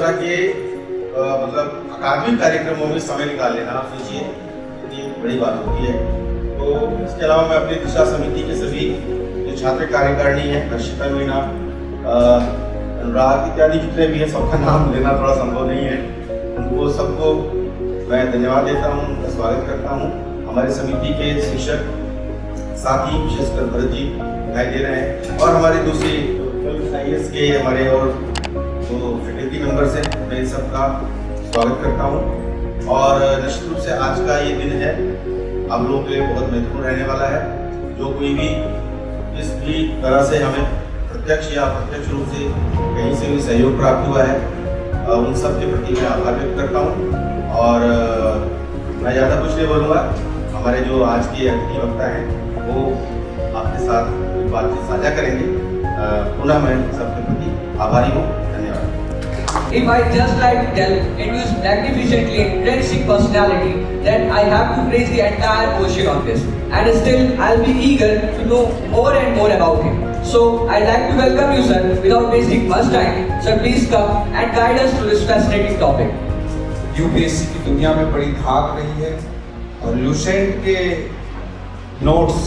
तरह के मतलब अकादमिक कार्यक्रमों में समय निकाल लेना, आप सोचिए कितनी बड़ी बात होती है। तो इसके अलावा मैं अपनी दिशा समिति के सभी जो छात्र कार्यकारिणी है, हर्षिता, मीना, अनुराग इत्यादि जितने भी हैं, सबका नाम लेना थोड़ा संभव नहीं है। उनको सबको मैं धन्यवाद देता हूँ, उनका स्वागत करता हूँ। हमारे समिति के शिक्षक साथी विशेषकर भरत जी दिखाई दे रहे हैं, और हमारे दूसरे IAS के हमारे और जो फैकल्टी मेंबर्स हैं, मैं इन सबका स्वागत करता हूँ। और निश्चित रूप से आज का ये दिन है आप लोगों के लिए बहुत महत्वपूर्ण रहने वाला है। जो कोई भी इस भी तरह से हमें प्रत्यक्ष या अप्रत्यक्ष रूप से कहीं से भी सहयोग प्राप्त हुआ है, उन सब के प्रति मैं आभार व्यक्त करता हूँ। और मैं ज़्यादा कुछ नहीं बोलूँगा, हमारे जो आज के अतिथि वक्ता हैं वो आपके साथ बातचीत साझा करेंगे। पुनः मैं सबके प्रति आभारी हूँ, धन्यवाद। If I just like tell Hindu's magnificently intrinsic personality, then I have to praise the entire ocean on this, and still I'll be eager to know more and more about him. So I'd like to welcome you, sir, without wasting much time. Sir, please come and guide us through this fascinating topic. UPSC की दुनिया में बड़ी धाक रही है, और Lucent के notes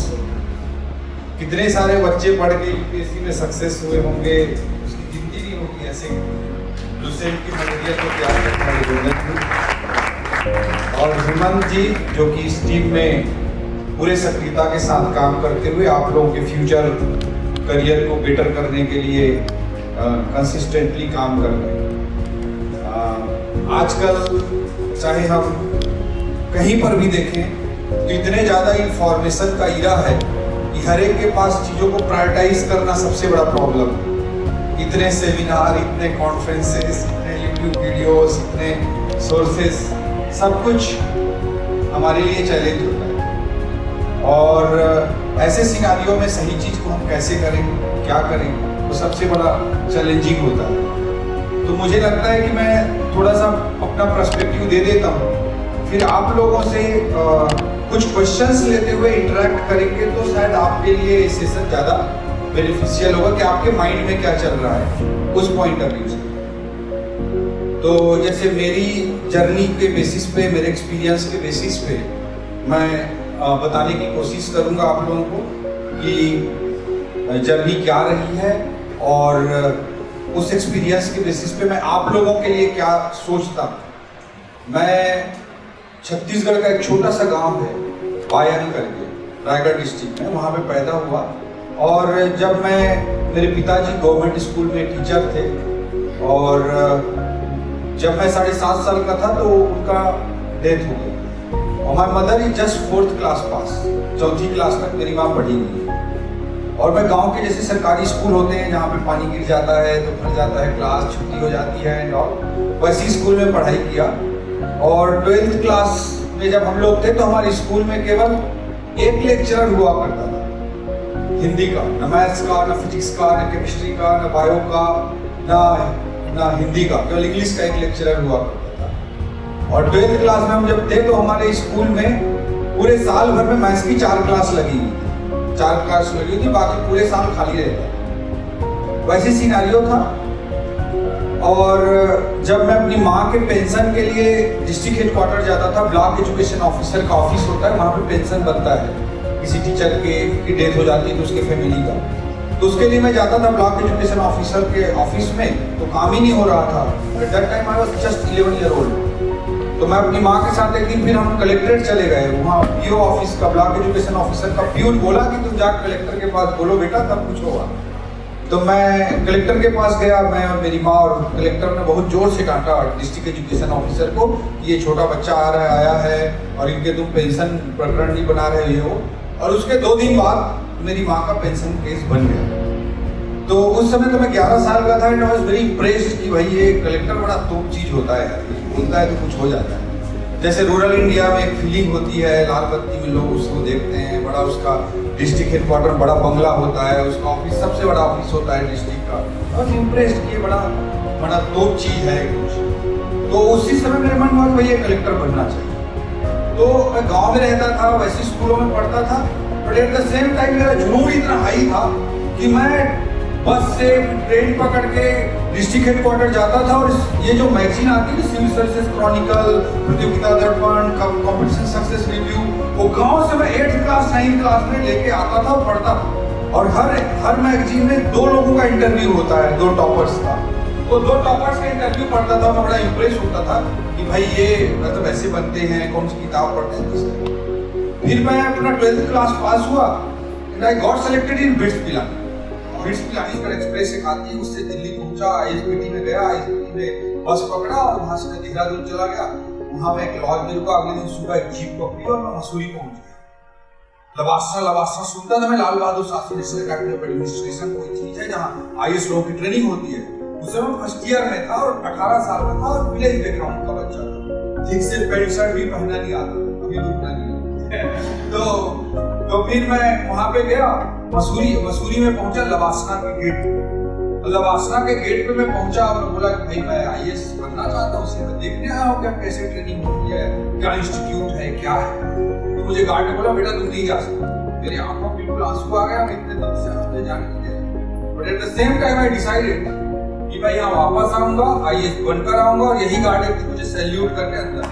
कितने सारे बच्चे पढ़ के यूपीएससी में सक्सेस हुए होंगे, उसकी गिनती नहीं होगी। ऐसे लुसेंट की मटेरियल को तैयार करने वाली जरूरत थी। और हेमंत जी जो कि इस टीम में पूरे सक्रियता के साथ काम करते हुए आप लोगों के फ्यूचर करियर को बेटर करने के लिए कंसिस्टेंटली काम कर रहे हैं। आजकल चाहे हम कहीं पर भी देखें तो इतने ज़्यादा इंफॉर्मेशन का इरा है कि हर एक के पास चीज़ों को प्रायोरिटाइज करना सबसे बड़ा प्रॉब्लम है। इतने सेमिनार, इतने कॉन्फ्रेंसेस, इतने यूट्यूब वीडियोस, इतने सोर्सेस, सब कुछ हमारे लिए चैलेंज होता है। और ऐसे सिनारियों में सही चीज़ को हम कैसे करें, क्या करें, वो सबसे बड़ा चैलेंजिंग होता है। तो मुझे लगता है कि मैं थोड़ा सा अपना पर्सपेक्टिव दे देता हूँ, फिर आप लोगों से कुछ क्वेश्चंस लेते हुए इंटरेक्ट करेंगे, तो शायद आपके लिए ये सेशन ज़्यादा बेनिफिशियल होगा कि आपके माइंड में क्या चल रहा है उस पॉइंट ऑफ व्यू से। तो जैसे मेरी जर्नी के बेसिस पे, मेरे एक्सपीरियंस के बेसिस पे मैं बताने की कोशिश करूँगा आप लोगों को कि जर्नी क्या रही है, और उस एक्सपीरियंस के बेसिस पे मैं आप लोगों के लिए क्या सोचता हूँ। मैं छत्तीसगढ़ का एक छोटा सा गांव है बायन करके, रायगढ़ डिस्ट्रिक्ट में, वहाँ पे पैदा हुआ। और जब मेरे पिताजी गवर्नमेंट स्कूल में टीचर थे, और जब मैं 7.5 साल का था तो उनका डेथ हो गई। और my mother is just 4th class pass, 4th class तक मेरी माँ पढ़ी हुई है। और मैं गांव के जैसे सरकारी स्कूल होते हैं जहाँ पे पानी गिर जाता है तो भर जाता है क्लास, छुट्टी हो जाती है एंड ऑल, वैसी स्कूल में पढ़ाई किया। और 12th क्लास में जब हम लोग थे तो हमारे स्कूल में केवल एक लेक्चरर हुआ करता था हिंदी का, न मैथ्स का, न फिजिक्स का, न केमिस्ट्री का, न बायो का, न हिंदी का, केवल इंग्लिश का एक लेक्चरर हुआ करता था। और 12th क्लास में हम जब थे तो हमारे स्कूल में पूरे साल भर में मैथ्स की 4 क्लास लगी हुई थी, 4 क्लास लगी थी, बाकी पूरे साल खाली रहता। वैसे सिनेरियो था। और जब मैं अपनी माँ के पेंशन के लिए डिस्ट्रिक्ट हेडक्वार्टर जाता था, ब्लॉक एजुकेशन ऑफिसर का ऑफिस होता है, वहाँ पे पेंशन बनता है किसी टीचर की डेथ हो जाती है तो उसके फैमिली का, तो उसके लिए मैं जाता था ब्लॉक एजुकेशन ऑफिसर के ऑफिस में, तो काम ही नहीं हो रहा था। At that time I was just 11 year old. तो मैं अपनी माँ के साथ एक दिन फिर हम कलेक्ट्रेट चले गए, वहाँ पीओ ऑफिस का, ब्लॉक एजुकेशन ऑफिसर का प्यून बोला कि तुम जा कलेक्टर के पास बोलो बेटा, तब कुछ होगा। तो मैं कलेक्टर के पास गया, मैं और मेरी माँ, और कलेक्टर ने बहुत जोर से डांटा डिस्ट्रिक्ट एजुकेशन ऑफिसर को, ये छोटा बच्चा आया है और इनके तुम पेंशन प्रकरण नहीं बना रहे हो। और उसके 2 दिन बाद मेरी माँ का पेंशन केस बन गया। तो उस समय तो मैं 11 साल का था and I was very impressed कि भाई ये कलेक्टर बड़ा तोप चीज होता है, बोलता है तो कुछ हो जाता है। जैसे रूरल इंडिया में एक फीलिंग होती है, लाल बत्ती में लोग उसको देखते हैं, बड़ा उसका डिस्ट्रिक्ट हेडक्वार्टर बड़ा बंगला होता है, उसका ऑफिस सबसे बड़ा ऑफिस होता है डिस्ट्रिक्ट का। बस इम्प्रेस्ड कि बड़ा तोप चीज है कुछ। तो उसी समय मेरे मन में भैया कलेक्टर बनना चाहिए। तो मैं गांव में रहता था, वैसे स्कूलों में पढ़ता था, but at the same time मेरा जुनून इतना हाई था कि मैं बस से ट्रेन पकड़ के डिस्ट्रिक्ट हेडक्वार्टर जाता था और ये जो मैगजीन आती है सिविल सर्विसेज क्रॉनिकल, प्रतियोगिता दर्पण, कॉम्पिटिशन सक्सेस रिव्यू, वो गांव से मैं 8th क्लास 9th क्लास में लेके आता था और पढ़ता था। और हर मैगजीन में 2 लोगों का इंटरव्यू होता है, 2 टॉपर्स का। तो 2 टॉपर्स का इंटरव्यू पढ़ता था, मैं बड़ा इंप्रेस होता था कि भाई ये मतलब ऐसे बनते हैं, कौन सी किताब पढ़ते हैं। फिर मैं अपना 12th क्लास पास हुआ and I got selected in bits Pilani. Bits Pilani का एक्सप्रेस एक आती है, उससे दिल्ली पहुंचा, आईएसबीटी में गया, आईएसबीटी में बस पकड़ा और वहां से देहरादून चला गया। वहां मैं एक लॉज में रुका, अगले दिन सुबह एक जीप पकड़ी और मैं मसूरी पहुंच गया। लवासा सुनता था मैं, Lal Bahadur Shastri national academy of administration कोई चीज है जहाँ आईएएस लोगों की ट्रेनिंग होती है। उस समय फर्स्ट ईयर में था और 18 साल का था और विलेज बैकग्राउंड का बच्चा था, ठीक से पेंट शर्ट भी पहनना नहीं आता, अभी रुकना नहीं तो फिर मैं वहां पे गया, मसूरी में पहुंचा, लवासना के गेट पे मैं पहुंचा और बोला कि भाई मैं आईएएस बनना चाहता हूँ, उसे देखने आया हूँ क्या कैसे ट्रेनिंग होती है, क्या इंस्टीट्यूट है, क्या है। तो मुझे गार्ड ने बोला बेटा तुम नहीं जा सकते। मेरी आंखों में बिल्कुल आंसू आ गया, मैं इतने दिन से मुझे जाने नहीं दे। But at the same time I decided कि मैं यहाँ वापस आऊंगा, आईएएस बनकर आऊंगा और यही गार्ड है कि मुझे सैल्यूट करके अंदर।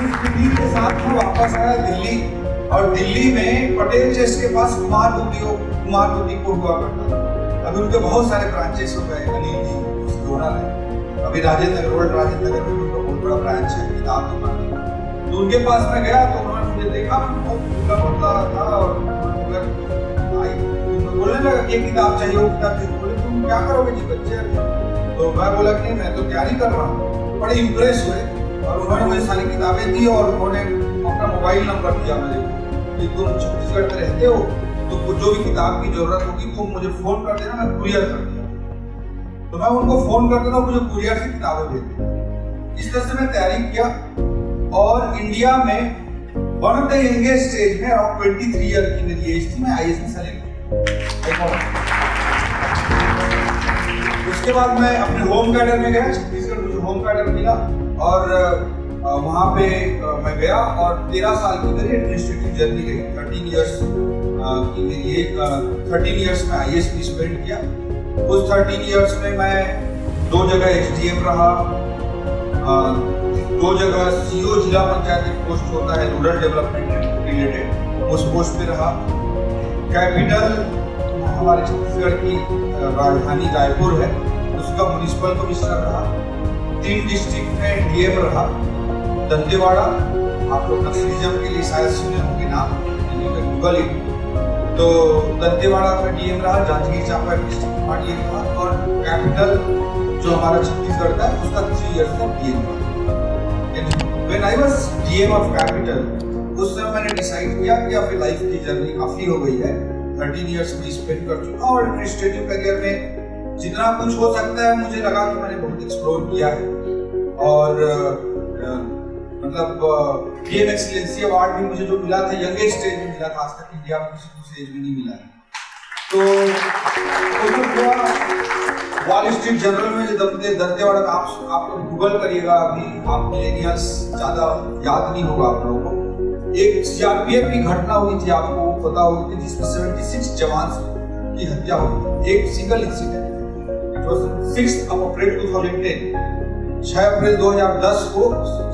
उस विधि के साथ मैं वापस आया दिल्ली और दिल्ली में पटेल चेस्ट के पास कुमार बुटीपुर हुआ करता था। अभी उनके बहुत सारे ब्रांचेस हो गए, अनिल जी डोनर है, अभी राजेंद्र नगर में उनका बहुत बड़ा ब्रांच है किताब दुकान। तो उनके पास मैं गया तो उन्होंने मुझे देखा, मैं बहुत पतला था और बोलने लगा कि किताब चाहिए, वो किताब चाहिए। बोले तुम क्या करोगे जी, बच्चे हैं। तो मैं बोला कि नहीं मैं तो तैयारी कर रहा हूँ। बड़े इंप्रेस हुए और उन्होंने मुझे सारी किताबें दी और उन्होंने अपना मोबाइल नंबर दिया मेरे को कि तुम छत्तीसगढ़ में रहते हो तो जो भी किताब की जरूरत होगी तुम मुझे फोन कर देना, मैं कुरियर कर दूंगा। तो मैं उनको फोन करता था, मुझे कुरियर से किताबें भेजते। इस तरह से मैं तैयारी किया और इंडिया में one of the youngest age में अराउंड 23 ईयर की मेरी एज थी, मैं आईएएस में सेलेक्ट। उसके बाद मैं अपने होम कैडर में गया, छत्तीसगढ़ मुझे होम कैडर मिला और वहाँ पे मैं गया और 13 साल की मेरी एडमिनिस्ट्रेटिव जर्नी रही। 13 इयर्स की मेरी एक 13 इयर्स में आईएएस भी स्पेंड किया। उस 13 इयर्स में मैं 2 जगह एसडीएम रहा, 2 जगह सीओ जिला पंचायत एक पोस्ट होता है रूरल डेवलपमेंट रिलेटेड, उस पोस्ट पे रहा। कैपिटल हमारे छत्तीसगढ़ की राजधानी रायपुर है, उसका म्युनिसिपल कमिश्नर रहा। 3 डिस्ट्रिक्ट में डीएम रहा, दंतेवाड़ा, आप लोग नक्सलिज्म के लिए शायद सुने होंगे नाम, गूगल इट। तो दंतेवाड़ा में डीएम रहा, जांजगीर चांपा डिस्ट्रिक्ट में डीएम रहा और कैपिटल जो हमारा छत्तीसगढ़ का है उसका 3 इयर्स का डीएम रहा। When I was DM of Capital, उस समय मैंने डिसाइड किया कि अब लाइफ की जर्नी काफी हो गई है, 13 इयर्स में स्पेंड कर चुका और एडमिनिस्ट्रेटिव करियर में जितना कुछ हो सकता है मुझे लगा कि मैंने बहुत एक्सप्लोर किया है। और मतलब डीएम एक्सीलेंसी अवार्ड भी मुझे जो मिला था यंगेस्ट स्टेज में मिला था, आज तक इंडिया में किसी दूसरे एज में नहीं मिला है। तो वॉल स्ट्रीट जर्नल में जो दंतेवाड़ा का आप लोग गूगल करिएगा, अभी आप मिलेनियल्स ज्यादा याद नहीं होगा आप लोगों को। एक सीआरपीएफ की घटना हुई थी, आपको पता होगी, जिसमें 76 जवान की हत्या हुई, एक सिंगल इंसिडेंट। इट वाज 6 अप्रैल 2010, 6 अप्रैल 2010 को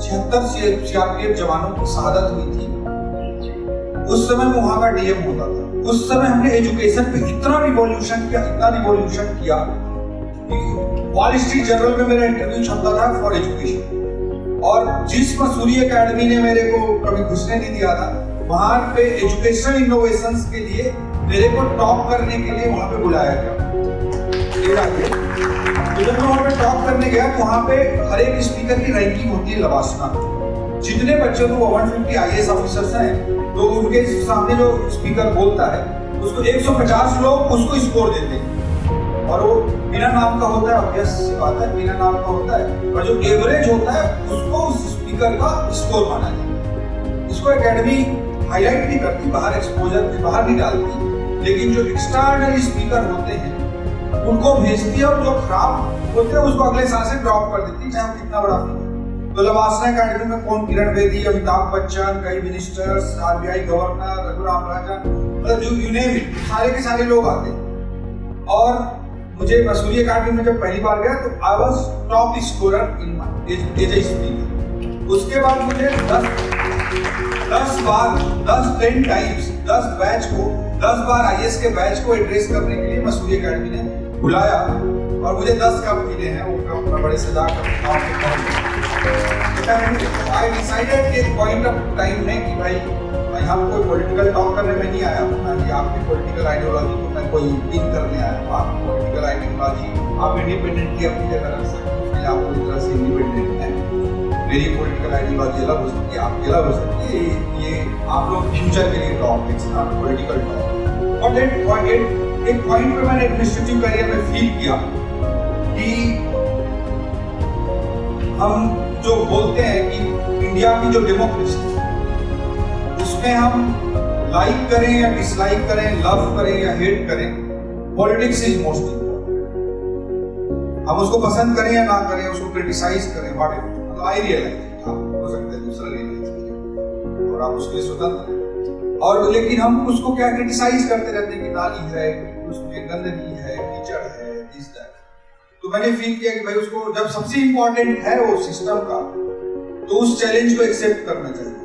76 सीआरपीएफ जवानों की शहादत हुई थी। उस समय मैं वहां का डीएम होता था। उस समय हमने एजुकेशन पे इतना रिवॉल्यूशन किया कि वॉल स्ट्रीट जर्नल में मेरा इंटरव्यू छपता था फॉर एजुकेशन। और जिस मसूरी एकेडमी ने मेरे को कभी घुसने नहीं दिया था, वहां पे एजुकेशनल इनोवेशंस के लिए मेरे को टॉप करने के लिए वहां पे बुलाया गया। तो जब मैं वहां पे टॉप करने गया तो वहां पे हर एक स्पीकर की रैंकिंग होती है लवासना। जितने बच्चों को 150 आईएएस ऑफिसर्स हैं तो उनके सामने जो स्पीकर बोलता है उसको 150 लोग उसको स्कोर देते हैं और वो बिना नाम का होता है, ऑब्वियस बात है, बिना नाम का होता है। और जो एवरेज होता है उसको उस स्पीकर का स्कोर माना जाता है। इसको एकेडमी हाईलाइट नहीं करती, बाहर एक्सपोजर के बाहर नहीं डालती, लेकिन जो एक्स्ट्राऑर्डिनरी स्पीकर होते हैं उनको भेजती है और जो खराब होते हैं उसको अगले साल से ड्रॉप कर देती है, चाहे वो कितना बड़ा फिगर। तो लवासना एकेडमी में कौन, किरण बेदी, अमिताभ बच्चन, कई ministers, RBI governor, Raghuram Rajan, मतलब जो यू नेम इट, सारे के सारे लोग आते हैं। और मुझे मसूरी अकेडमी में जब पहली बार गया तो I was top scorer in my as a student. उसके बाद मुझे 10 बैच को 10 बार आईएएस के बैच को एड्रेस करने के लिए मसूरी अकेडमी ने बुलाया और मुझे 10 कप मिले हैं। वो कप मैं बड़े सजा कर आई डिसाइडेड कि पॉइंट ऑफ टाइम में कि भाई मैं यहाँ कोई पॉलिटिकल टॉक करने में नहीं आया हूँ, ना कि आपकी पॉलिटिकल आइडियोलॉजी को मैं कोई पिन करने आया हूँ। आपकी पॉलिटिकल आइडियोलॉजी आप इंडिपेंडेंटली अपनी जगह रख सकते हैं, उसके लिए आप पूरी तरह से इंडिपेंडेंट हैं। मेरी पॉलिटिकल आइडियोलॉजी अलग हो सकती है, आपकी अलग हो सकती है। ये आप लोग फ्यूचर के लिए talk, it's not political talk. और एक पॉइंट पे मैंने एडमिनिस्ट्रेटिव करियर में फील किया कि हम जो बोलते हैं कि इंडिया की जो डेमोक्रेसी उसमें हम लाइक करें या डिसलाइक करें, लव करें या हेट करें, पॉलिटिक्स इज मोस्ट इम्पोर्टेंट। हम उसको पसंद करें या ना करें, उसको क्रिटिसाइज करें, व्हाटएवर, आई रियलाइज हो सकता है दूसरा रियलाइज और आप उसके लिए स्वतंत्र हैं। और लेकिन हम उसको क्या क्रिटिसाइज करते रहते हैं कि नाली है, उसमें गंदगी है, कीचड़ है, इस दैट। तो मैंने फील किया कि भाई उसको जब सबसे इंपॉर्टेंट है वो सिस्टम का, तो उस चैलेंज को एक्सेप्ट करना चाहिए।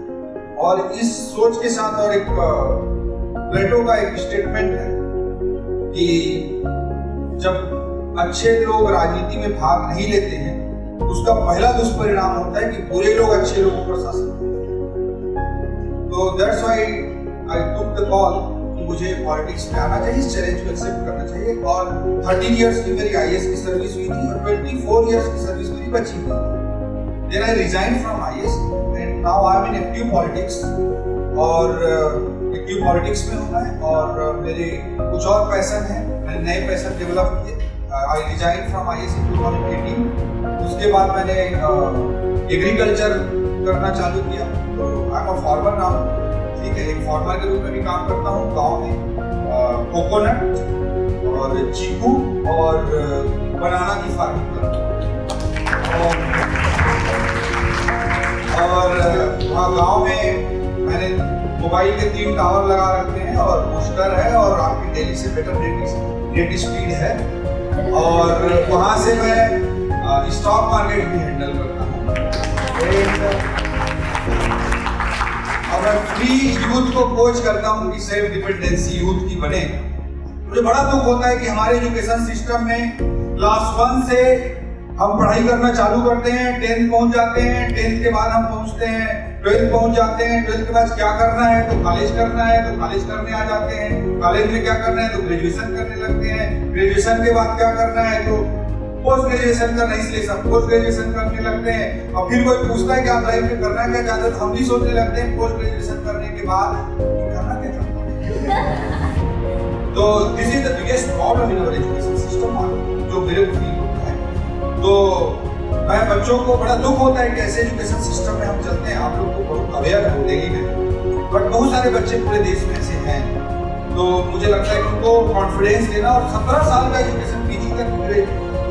और इस सोच के साथ और एक प्लेटो का एक स्टेटमेंट है कि जब अच्छे लोग राजनीति में भाग नहीं लेते हैं उसका पहला दुष्परिणाम होता है कि बुरे लोग अच्छे लोगों पर शासन करते हैं। तो that's why I took the call कि मुझे पॉलिटिक्स में आना चाहिए, इस चैलेंज को एक्सेप्ट करना चाहिए। और 13 इयर्स की मेरी आईएएस की सर्विस हुई थी और 24 इयर्स की सर्विस मेरी बची थी। Then I resign from IAS and now I am in active politics. और एक्टिव पॉलिटिक्स में होना है और मेरे कुछ और पैशन है, मैंने नए पैशन डेवलप किए। आई रिजाइन फ्रॉम आईएएस इन 2018। उसके बाद मैंने एग्रीकल्चर करना चालू किया। तो I am a farmer now, ठीक है, एक फार्मर के रूप में भी काम करता हूँ। गांव में कोकोनट और चीकू और बनाना की फार्मिंग करता हूँ। और वहाँ गांव में मैंने मोबाइल के 3 टावर लगा रखे हैं और बूस्टर है और आपकी डेली से बेटर नेट स्पीड है। और वहाँ से मैं स्टॉक मार्केट भी हैंडल करता हूँ। और मैं फ्री यूथ को कोच करता हूँ कि सेल्फ डिपेंडेंसी यूथ की बने। मुझे बड़ा दुख होता है कि हमारे एजुकेशन सिस्टम में क्लास 1 से हम पढ़ाई करना चालू करते हैं, 10th पहुंच जाते हैं, 10th के बाद हम पहुंचते हैं 12th पहुंच जाते हैं, 12th के बाद क्या करना है तो कॉलेज करना है, तो कॉलेज करने आ जाते हैं, कॉलेज में क्या करना है तो ग्रेजुएशन करने लगते हैं, ग्रेजुएशन के बाद क्या करना है तो पोस्ट ग्रेजुएशन करना है, इसलिए सब पोस्ट ग्रेजुएशन करने लगते हैं। और फिर कोई पूछता है कि आप लाइफ में करना क्या चाहते हो, हम भी सोचने लगते हैं पोस्ट ग्रेजुएशन करने के बाद करना क्या चाहते हैं। तो this is the biggest problem in our education system, जो मेरे को फील होता है। तो मैं बच्चों को बड़ा दुख होता है कि ऐसे एजुकेशन सिस्टम में हम चलते हैं। आप लोग को बहुत अवेयर हो दिल्ली में, बट बहुत सारे बच्चे पूरे देश में ऐसे हैं। तो मुझे लगता है कि उनको कॉन्फिडेंस देना, और 17 साल का एजुकेशन पीजी तक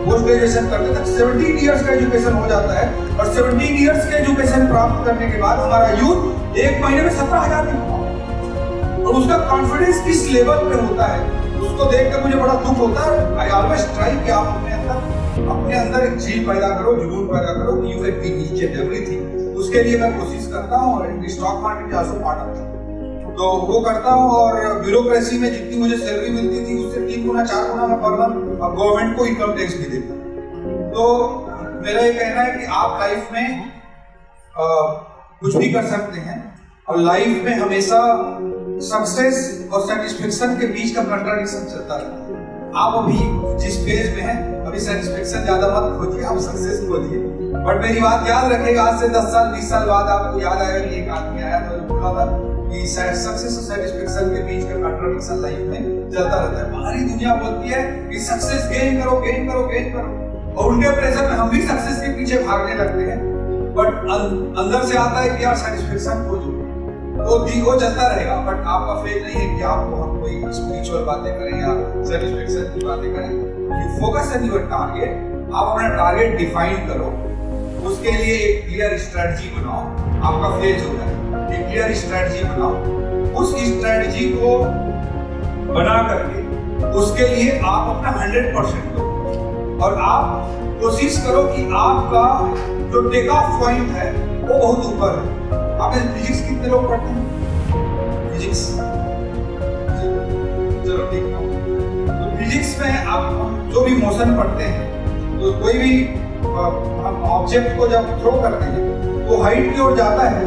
पोस्ट ग्रेजुएशन करते तक 17 इयर्स का एजुकेशन हो जाता है। और 17 इयर्स के एजुकेशन प्राप्त करने के बाद हमारा यूथ 1 महीने में 17,000 में कमाता, और उसका कॉन्फिडेंस किस लेवल पे होता है उसको देखकर मुझे बड़ा दुख होता है। आई ऑलवेज ट्राई कि आप अपने अंदर एक झील पैदा करो, जुनून पैदा करो, you can be each and everything. उसके लिए मैं कोशिश करता हूँ और stock market also part of it, तो वो करता हूँ। और ब्यूरोक्रेसी में जितनी मुझे सैलरी मिलती थी उससे 3 गुना 4 गुना मैं पर मंथ अब गवर्नमेंट को इनकम टैक्स भी देता हूँ। तो मेरा ये कहना है कि आप लाइफ में कुछ भी कर सकते हैं, और लाइफ में हमेशा सक्सेस और सेटिस्फेक्शन के बीच का कंट्राडिक्शन चलता रहता है। आप अभी जिस फेज में हैं, अभी सेटिस्फेक्शन ज्यादा मत खोजिए, आप सक्सेस खोजिए। बट मेरी बात याद रखिएगा, आज से 10 साल 20 साल बाद आपको याद आएगा कि एक आदमी आया तो बोला था कि सक्सेस और सेटिस्फेक्शन के बीच का कंट्राडिक्शन लाइफ में चलता रहता है। बाहरी दुनिया बोलती है कि सक्सेस गेन करो, गेन करो, गेन करो, और उनके प्रेशर में हम भी सक्सेस के पीछे भागने लगते हैं। बट अंदर से आता है कि यार सेटिस्फेक्शन खोजो, तो वो चलता रहेगा। बट आपका फेज नहीं है कि आपको हम कोई स्पिरिचुअल बातें करें या सेटिस्फेक्शन की बातें करें। You focus on your target, आप अपना टारगेट डिफाइन करो, उसके लिए एक क्लियर स्ट्रेटजी बनाओ। आपका फेज हो जाए, एक क्लियर स्ट्रेटजी बनाओ, उस स्ट्रेटजी को बना करके उसके लिए आप अपना 100% दो और आप कोशिश करो कि आपका जो टेक ऑफ पॉइंट है वो बहुत ऊपर है। आपने फिजिक्स कितने लोग पढ़ते हैं? फिजिक्स, चलो ठीक है। तो फिजिक्स में आप जो भी मोशन पढ़ते हैं, तो कोई भी हम ऑब्जेक्ट को जब थ्रो करते हैं तो हाइट की ओर जाता है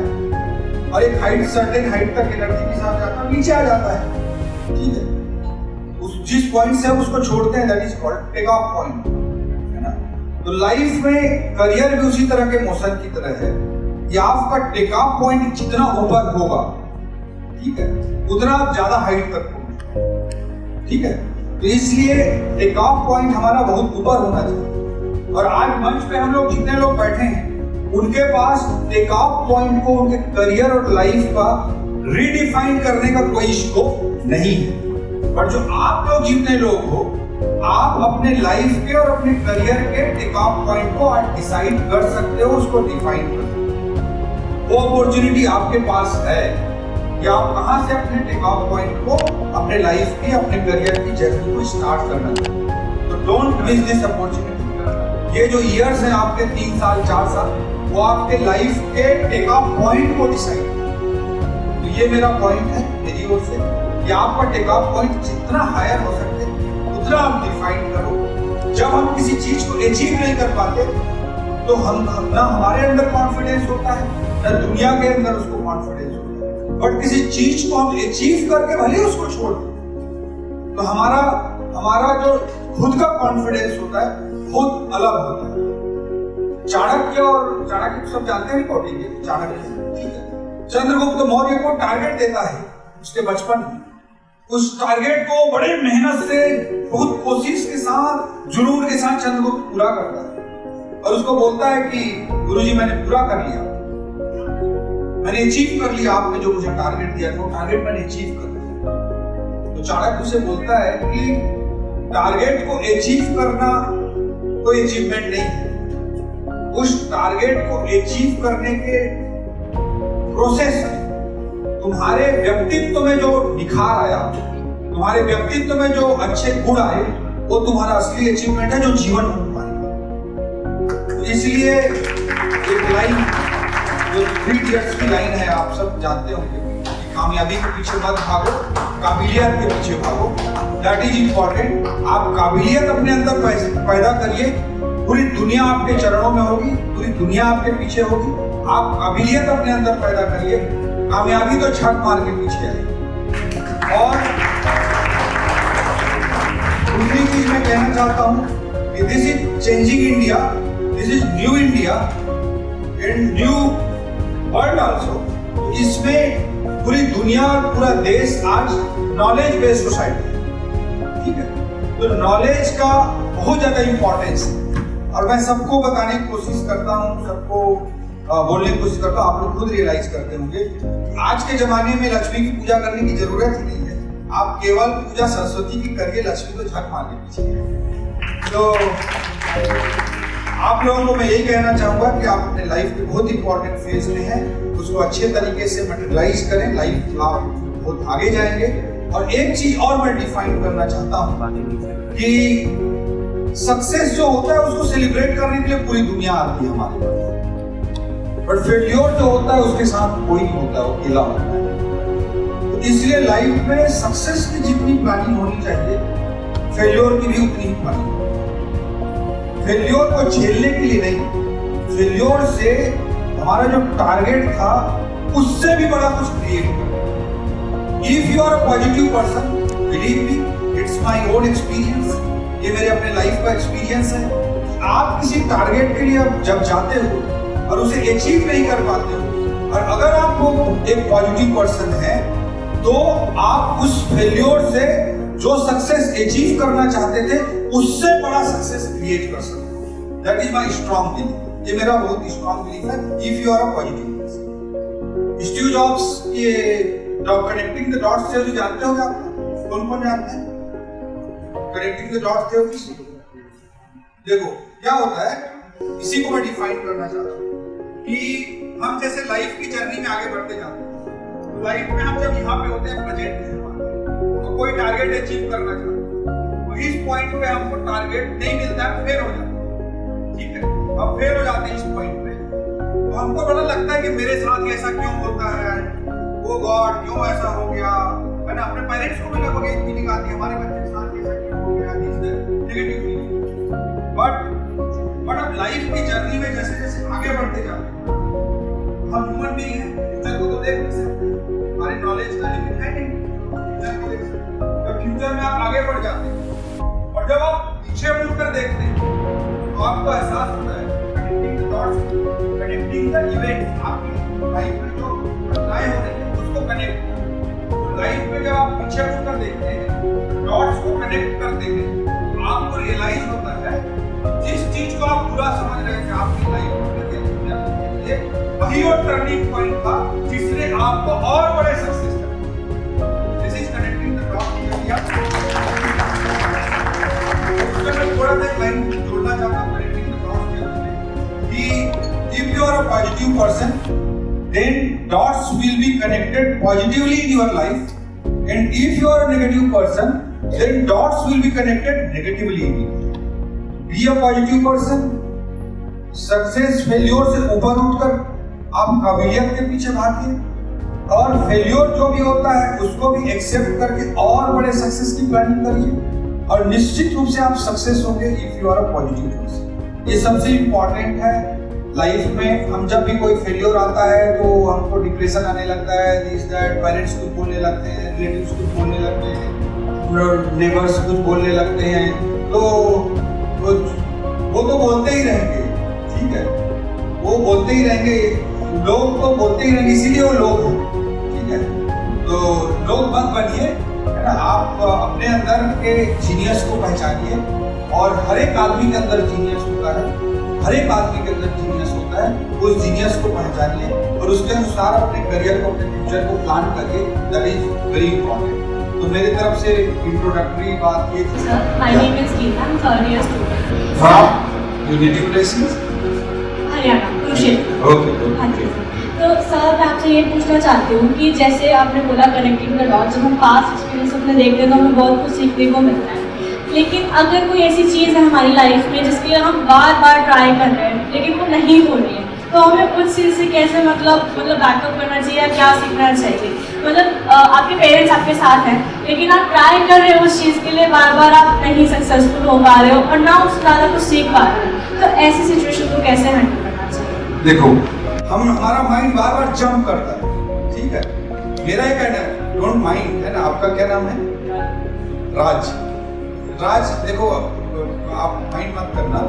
और एक हाइट, सर्टेन हाइट तक एनर्जी के साथ जाता है, नीचे आ जाता है, ठीक है। उस जिस पॉइंट से हम उसको छोड़ते हैं that is called take off point, है ना। तो लाइफ में करियर भी उसी तरह के मोशन की तरह है कि आपका टेक ऑफ पॉइंट जितना ऊपर होगा, ठीक है, उतना आप ज्यादा हाइट तक होंगे, ठीक है। तो इसलिए टेक ऑफ पॉइंट हमारा बहुत ऊपर होना चाहिए। और आज मंच पे हम लोग जितने लोग बैठे हैं उनके पास टेक ऑफ पॉइंट को उनके करियर और लाइफ का रीडिफाइन करने का कोई स्कोप नहीं है। पर जो आप लोग जितने लोग हो, आप अपने लाइफ के और अपने करियर के टेक ऑफ पॉइंट को आज डिसाइड कर सकते हो, उसको डिफाइन कर सकते हो। वो अपॉर्चुनिटी आपके पास है कि आप कहां से अपने टेक ऑफ पॉइंट को, अपने लाइफ की, अपने करियर की जर्नी को स्टार्ट करना चाहिए। तो डोंट मिस दिस अपॉर्चुनिटी। ये जो इयर्स हैं आपके 3 साल 4 साल, वो आपके लाइफ के टेक ऑफ पॉइंट को डिसाइड। तो ये मेरा पॉइंट है मेरी ओर से कि आपका टेक ऑफ पॉइंट जितना हायर हो सके उतना आप डिफाइन करो। जब हम किसी चीज को अचीव नहीं कर पाते तो हम ना हमारे अंदर कॉन्फिडेंस होता है, ना दुनिया के अंदर उसको कॉन्फिडेंस होता है। बट किसी चीज को हम अचीव करके भले उसको छोड़ दें तो हमारा जो खुद का कॉन्फिडेंस होता है बहुत अलग होता है। चाणक्य सब जानते हैं कोटि के चाणक्य, ठीक है। चंद्रगुप्त मौर्य को टारगेट देता है उसके बचपन में, उस टारगेट को बड़े मेहनत से, बहुत कोशिश के साथ, जुनून के साथ चंद्रगुप्त पूरा करता है और उसको बोलता है कि गुरुजी मैंने पूरा कर लिया, मैंने अचीव कर लिया, आपने जो मुझे टारगेट दिया था वो टारगेट मैंने अचीव कर लिया। तो चाणक्य उसे बोलता है कि टारगेट को अचीव करना कोई अचीवमेंट नहीं है, उस टारगेट को अचीव करने के प्रोसेस में तुम्हारे व्यक्तित्व में जो निखार आया, तुम्हारे व्यक्तित्व में जो अच्छे गुण आए, वो तुम्हारा असली अचीवमेंट है जो जीवन में तुम्हारी। तो इसलिए एक लाइन जो 3 इडियट्स की लाइन है, आप सब जानते होंगे कि कामयाबी के पीछे मत भागो, काबिलियत के पीछे भागो। That is important. आप काबिलियत अपने अंदर पैदा करिए, पूरी दुनिया आपके चरणों में होगी, पूरी दुनिया आपके पीछे होगी। आप काबिलियत अपने अंदर पैदा करिए, कामयाबी तो छक मार के पीछे आएगी। और दूसरी चीज मैं कहना चाहता हूं कि this is changing India, this is new India and new world also. इसमें पूरी दुनिया और पूरा देश आज नॉलेज बेस्ड सोसाइटी है, ठीक है। तो नॉलेज का बहुत ज्यादा इंपॉर्टेंस है और मैं सबको बताने की कोशिश करता हूँ, सबको बोलने की कोशिश करता हूँ। आप लोग खुद रियलाइज करते होंगे कि आज के जमाने में लक्ष्मी की पूजा करने की जरूरत ही नहीं है। आप केवल पूजा सरस्वती की करिए, लक्ष्मी तो झक मार के पीछे है। तो आप लोगों को मैं यही कहना चाहूंगा कि आप अपने लाइफ के बहुत इंपॉर्टेंट फेज में हैं, उसको अच्छे तरीके से मटेरियलाइज करें, लाइफ आप बहुत आगे जाएंगे। और एक चीज और मैं डिफाइन करना चाहता हूँ कि सक्सेस जो होता है उसको सेलिब्रेट करने के लिए पूरी दुनिया आती है हमारे पास, बट फेल्योर जो होता है उसके साथ कोई नहीं होता, वो अकेला होता है। तो इसलिए लाइफ में सक्सेस की जितनी प्लानिंग होनी चाहिए, फेल्योर की भी उतनी ही प्लानिंग। फेल्योर को झेलने के लिए नहीं, फेल्योर से हमारा जो टारगेट था उससे भी बड़ा कुछ क्रिएट करना। If you are a positive person, believe me, it's my own experience, ये मेरे अपने लाइफ का एक्सपीरियंस है। आप किसी टारगेट के लिए जब जाते हो और उसे अचीव नहीं कर पाते हो, और अगर आप वो एक पॉजिटिव पर्सन है तो आप उस फेल्योर से जो सक्सेस अचीव करना चाहते थे उससे बड़ा सक्सेस क्रिएट कर सकते हो। That is my strong belief, ये मेरा बहुत स्ट्रांग बिलीफ है। If you are a positive person. Steve Jobs के कनेक्टिंग द डॉट्स थ्योरी जानते होंगे आप? कौन-कौन जानते हैं कनेक्टिंग द डॉट्स थ्योरी? देखो क्या होता है, इसी को मैं डिफाइन करना चाहता हूँ कि हम जैसे लाइफ की जर्नी में आगे बढ़ते जाते हैं, लाइफ में हम जब यहाँ पे होते हैं प्रेजेंट में, तो कोई टारगेट अचीव करना चाहते हैं, इस पॉइंट पे हमको टारगेट नहीं मिलता है, फेल हो जाते हैं, ठीक है। अब फेल हो जाते हैं इस पॉइंट पे, तो हमको बड़ा लगता है कि मेरे साथ ऐसा क्यों होता है, ओ गॉड क्यों ऐसा हो गया, है ना। अपने पेरेंट्स को भी लगभग एक फीलिंग आती है, हमारे बच्चे के साथ ऐसा क्यों हो गया, नेगेटिव फीलिंग। बट अब लाइफ की जर्नी में जैसे जैसे आगे बढ़ते जाते हैं, हम ह्यूमन बीइंग हैं, फ्यूचर को तो देख नहीं सकते, हमारी नॉलेज का लिमिट है नहीं, फ्यूचर को देख सकते। जब फ्यूचर में आप आगे बढ़ जाते हैं और जब आप पीछे मुड़कर देखते हैं तो आपको एहसास होता है predicting the thoughts, predicting the events, आपकी लाइफ में जो घटनाएं हो रही हैं उसको कनेक्ट, तो लाइफ में जब आप पीछे मुड़कर देखते हैं, डॉट्स को कनेक्ट करते हैं, तो आपको रियलाइज होता है जिस चीज को आप पूरा समझ रहे थे आपकी लाइफ में, वही वो टर्निंग पॉइंट था जिसने आपको और बड़े सक्सेस दिया। This is connecting the dots. मैं थोड़ा सा एक लाइन जोड़ना चाहता हूं कनेक्टिंग द डॉट्स कि if you are a positive person then dots will be connected positively in your life, and if you are a negative person then dots will be connected negatively in you. Be a positive person, success failure से ऊपर उठकर आप काबिलियत के पीछे भागिए, और failure जो भी होता है उसको भी एक्सेप्ट करके और बड़े सक्सेस की प्लानिंग करिए, और निश्चित रूप से आप सक्सेस होंगे if you are a positive person. ये सबसे इंपॉर्टेंट है लाइफ में। हम जब भी कोई फेल्योर आता है तो हमको डिप्रेशन आने लगता है, दिस दैट, पेरेंट्स कुछ बोलने लगते हैं, रिलेटिव्स कुछ बोलने लगते हैं, नेबर्स कुछ बोलने लगते हैं, तो वो तो बोलते ही रहेंगे, ठीक है, वो बोलते ही रहेंगे, लोग तो बोलते ही रहेंगे, इसीलिए वो लोग हैं, ठीक है। तो लोग मत बनिए, है ना। आप अपने अंदर के जीनियस को पहचानिए, और हर एक आदमी के अंदर जीनियस होता है, हर एक आदमी के अंदर जीनियस होता है, उस जीनियस को पहचानिए और उसके अनुसार अपने करियर को, अपने फ्यूचर को प्लान करिए। That is very important. तो मेरी तरफ से इंट्रोडक्टरी बात ये थी। My name is Geeta, I am third year student from unity places Haryana, Kurukshetra. Okay. हाँ जी। तो सर मैं आपसे ये पूछना चाहती हूँ कि जैसे आपने बोला कनेक्टिंग द डॉट्स, जब हम पास्ट एक्सपीरियंस अपने देखते हैं तो हमें बहुत कुछ सीखने को मिलता है, लेकिन अगर कोई ऐसी चीज़ है हमारी लाइफ में जिसके लिए हम बार बार ट्राई कर रहे हैं लेकिन वो नहीं हो रही है, तो हमें उस चीज़ से कैसे मतलब बैकअप करना चाहिए या क्या सीखना चाहिए? मतलब आपके पेरेंट्स आपके साथ हैं लेकिन आप ट्राई कर रहे हो उस चीज़ के लिए, बार बार आप नहीं सक्सेसफुल हो पा रहे हो और ना उससे ज़्यादा कुछ सीख पा रहे हो, तो ऐसी सिचुएशन को कैसे हैंडल करना चाहिए? देखो, हमारा माइंड बार बार जंप करता है, ठीक है। मेरा ये कहना है डोंट माइंड, है ना। आपका क्या नाम है? राज। देखो, आप माइंड मत करना।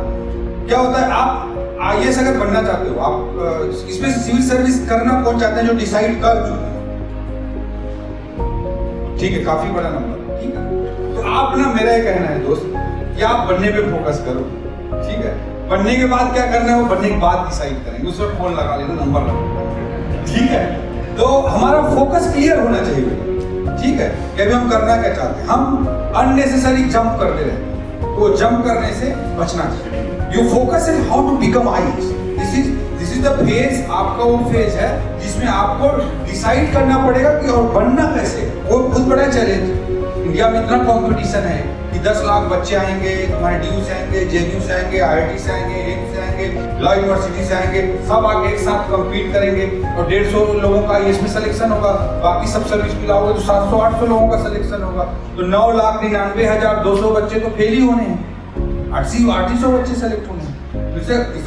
क्या होता है, आप IAS अगर बनना चाहते हो, आप इसमें सिविल सर्विस करना कौन चाहते हैं जो डिसाइड कर चुके हैं, ठीक है, काफी बड़ा नंबर, ठीक है। तो आप ना, मेरा ये कहना है दोस्त कि आप बनने पे फोकस करो, ठीक है। बनने के बाद क्या करना है वो बनने के बाद डिसाइड करेंगे, उस वक्त फोन लगा लेना, नंबर लगा, ठीक है। तो हमारा फोकस क्लियर होना चाहिए, ठीक है, कि अभी हम करना क्या चाहते हैं। हम अननेसेसरी जंप कर रहे हैं, तो जंप करने से बचना चाहिए। You focus in how to become IAS. This is the phase, आपका वो फेज है जिसमें आपको डिसाइड करना पड़ेगा कि और बनना कैसे। वो बहुत बड़ा चैलेंज। इंडिया में इतना कंपटीशन है कि 10 लाख बच्चे आएंगे, तुम्हारे DU से आएंगे, JNU से आएंगे, IIT से आएंगे, एम्स से आएंगे, लॉ यूनिवर्सिटी से आएंगे, सब आके एक साथ कम्पीट करेंगे और 150 लोगों का इसमें सिलेक्शन होगा। बाकी सब सर्विस मिलाओगे तो 700-800 लोगों का सिलेक्शन होगा, तो 9,99,200 बच्चे तो फेल ही होने हैं, 800 बच्चे सेलेक्ट होने हैं,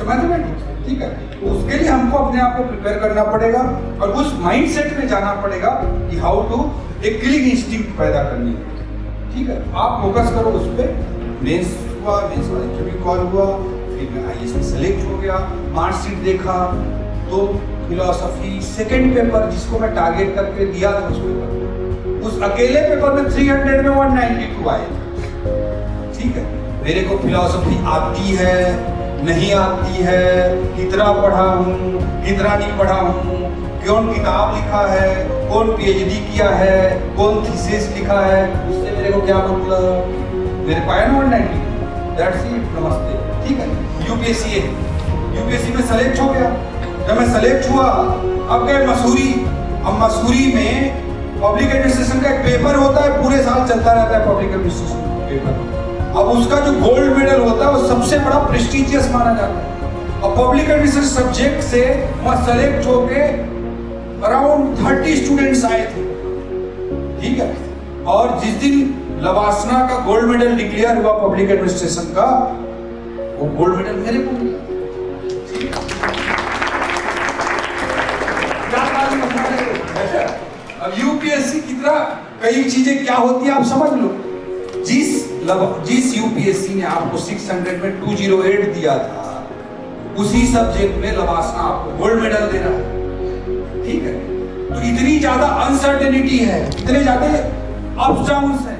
मैथमेटिक्स, ठीक है। तो उसके लिए हमको अपने आप को प्रिपेयर करना पड़ेगा और उस माइंडसेट में जाना पड़ेगा कि हाउ टू एक किलिंग इंस्टिंक्ट पैदा करनी है, ठीक है। आप फोकस करो उस पर। मेंस हुआ, मेंस का इंटरव्यू कॉल हुआ, फिर मैं IAS में सेलेक्ट हो गया, मार्कशीट देखा, तो फिलोसफी सेकंड पेपर जिसको मैं टारगेट करके दिया था, उस पेपर, उस अकेले पेपर में 300 में 192 आए, ठीक है। मेरे को फिलोसफी आती है नहीं आती है, कितना पढ़ा हूँ कितना नहीं पढ़ा हूँ, कौन किताब लिखा है, कौन PhD किया है, कौन थीसिस लिखा है, उससे मेरे को क्या मतलब। मेरे को आया ना 190, दैट्स इट, नमस्ते, ठीक है। यूपीएससी में सेलेक्ट हो गया। जब मैं सेलेक्ट हुआ, अब गए मसूरी। अब मसूरी में पब्लिक एडमिनिस्ट्रेशन का एक पेपर होता है, पूरे साल चलता रहता है पब्लिक एडमिनिस्ट्रेशन पेपर। अब उसका जो गोल्ड मेडल होता है वो सबसे बड़ा प्रेस्टिजियस माना जाता है। और पब्लिक एडमिनिस्ट्रेशन सब्जेक्ट से वहां सेलेक्ट होके अराउंड 30 स्टूडेंट्स आए थे, ठीक है। और जिस दिन लवासना का गोल्ड मेडल डिक्लेयर हुआ पब्लिक एडमिनिस्ट्रेशन का, वो गोल्ड मेडल मेरे को मिला। क्या कारण बता रहे हो? अब यूपीएससी की तरह कई चीजें क्या होती है आप समझ लो। जिस यूपीएससी ने आपको 600 में 208 दिया था, उसी सब्जेक्ट में लवासना आपको गोल्ड मेडल दे रहा है, ठीक है। तो इतनी ज्यादा अनसर्टेनिटी है, इतने ज्यादा अप्स डाउन्स है।